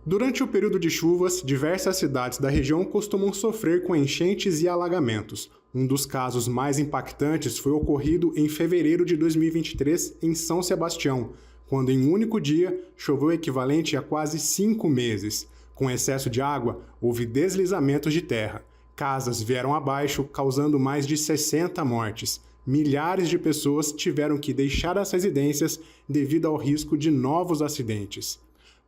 Durante o período de chuvas, diversas cidades da região costumam sofrer com enchentes e alagamentos. Um dos casos mais impactantes foi ocorrido em fevereiro de 2023 em São Sebastião, quando em um único dia choveu o equivalente a quase 5 meses. Com excesso de água, houve deslizamentos de terra. Casas vieram abaixo, causando mais de 60 mortes. Milhares de pessoas tiveram que deixar as residências devido ao risco de novos acidentes.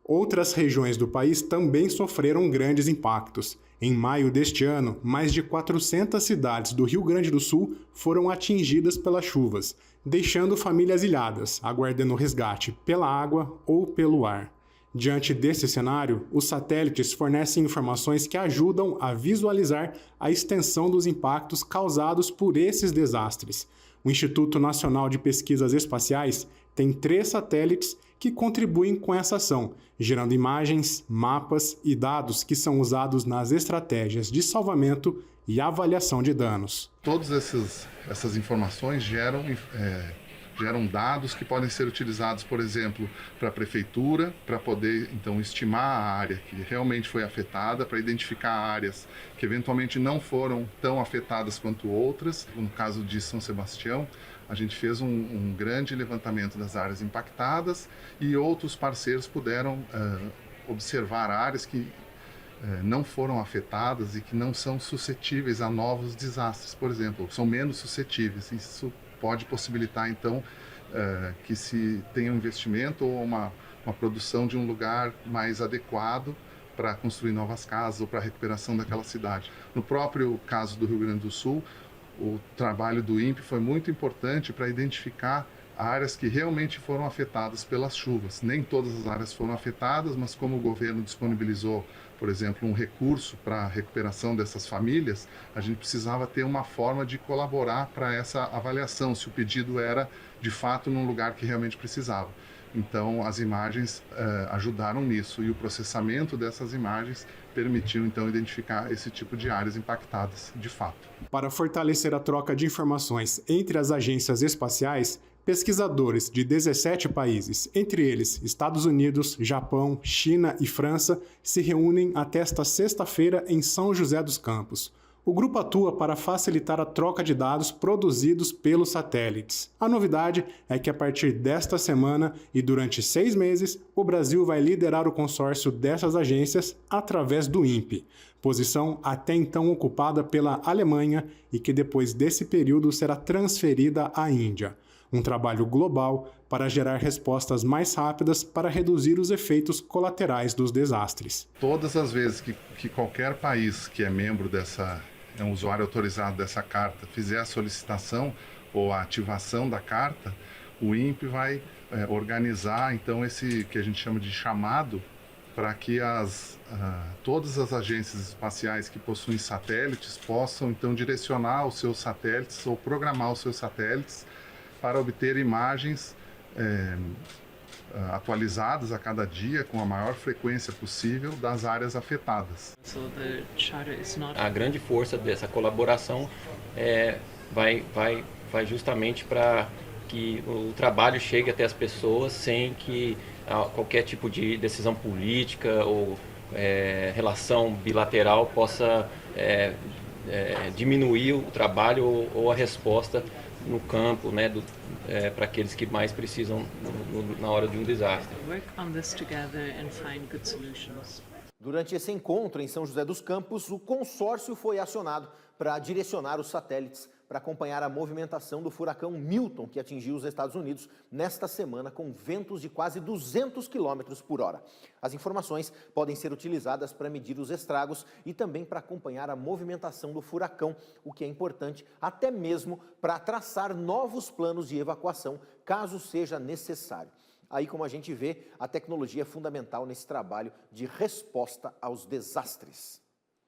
Outras regiões do país também sofreram grandes impactos. Em maio deste ano, mais de 400 cidades do Rio Grande do Sul foram atingidas pelas chuvas, deixando famílias ilhadas, aguardando resgate pela água ou pelo ar. Diante desse cenário, os satélites fornecem informações que ajudam a visualizar a extensão dos impactos causados por esses desastres. O Instituto Nacional de Pesquisas Espaciais tem 3 satélites que contribuem com essa ação, gerando imagens, mapas e dados que são usados nas estratégias de salvamento e avaliação de danos. Todas essas informações geram dados que podem ser utilizados, por exemplo, para a prefeitura, para poder, então, estimar a área que realmente foi afetada, para identificar áreas que eventualmente não foram tão afetadas quanto outras. No caso de São Sebastião, a gente fez um grande levantamento das áreas impactadas e outros parceiros puderam observar áreas que não foram afetadas e que não são suscetíveis a novos desastres, por exemplo, são menos suscetíveis. Isso pode possibilitar, então, que se tenha um investimento ou uma produção de um lugar mais adequado para construir novas casas ou para a recuperação daquela cidade. No próprio caso do Rio Grande do Sul, o trabalho do INPE foi muito importante para identificar áreas que realmente foram afetadas pelas chuvas. Nem todas as áreas foram afetadas, mas como o governo disponibilizou, por exemplo, um recurso para a recuperação dessas famílias, a gente precisava ter uma forma de colaborar para essa avaliação, se o pedido era, de fato, num lugar que realmente precisava. Então, as imagens ajudaram nisso e o processamento dessas imagens permitiu, então, identificar esse tipo de áreas impactadas, de fato. Para fortalecer a troca de informações entre as agências espaciais, pesquisadores de 17 países, entre eles Estados Unidos, Japão, China e França, se reúnem até esta sexta-feira em São José dos Campos. O grupo atua para facilitar a troca de dados produzidos pelos satélites. A novidade é que a partir desta semana e durante 6 meses, o Brasil vai liderar o consórcio dessas agências através do INPE, posição até então ocupada pela Alemanha e que depois desse período será transferida à Índia. Um trabalho global para gerar respostas mais rápidas para reduzir os efeitos colaterais dos desastres. Todas as vezes que qualquer país que é membro é um usuário autorizado dessa carta, fizer a solicitação ou a ativação da carta, o INPE vai organizar então esse que a gente chama de chamado para que todas as agências espaciais que possuem satélites possam então direcionar os seus satélites ou programar os seus satélites para obter imagens atualizadas a cada dia com a maior frequência possível das áreas afetadas. A grande força dessa colaboração vai justamente para que o trabalho chegue até as pessoas sem que qualquer tipo de decisão política ou relação bilateral possa diminuir o trabalho ou a resposta no campo, né, para aqueles que mais precisam na hora de um desastre. Durante esse encontro em São José dos Campos, o consórcio foi acionado para direcionar os satélites para acompanhar a movimentação do furacão Milton, que atingiu os Estados Unidos nesta semana com ventos de quase 200 km por hora. As informações podem ser utilizadas para medir os estragos e também para acompanhar a movimentação do furacão, o que é importante até mesmo para traçar novos planos de evacuação, caso seja necessário. Aí, como a gente vê, a tecnologia é fundamental nesse trabalho de resposta aos desastres.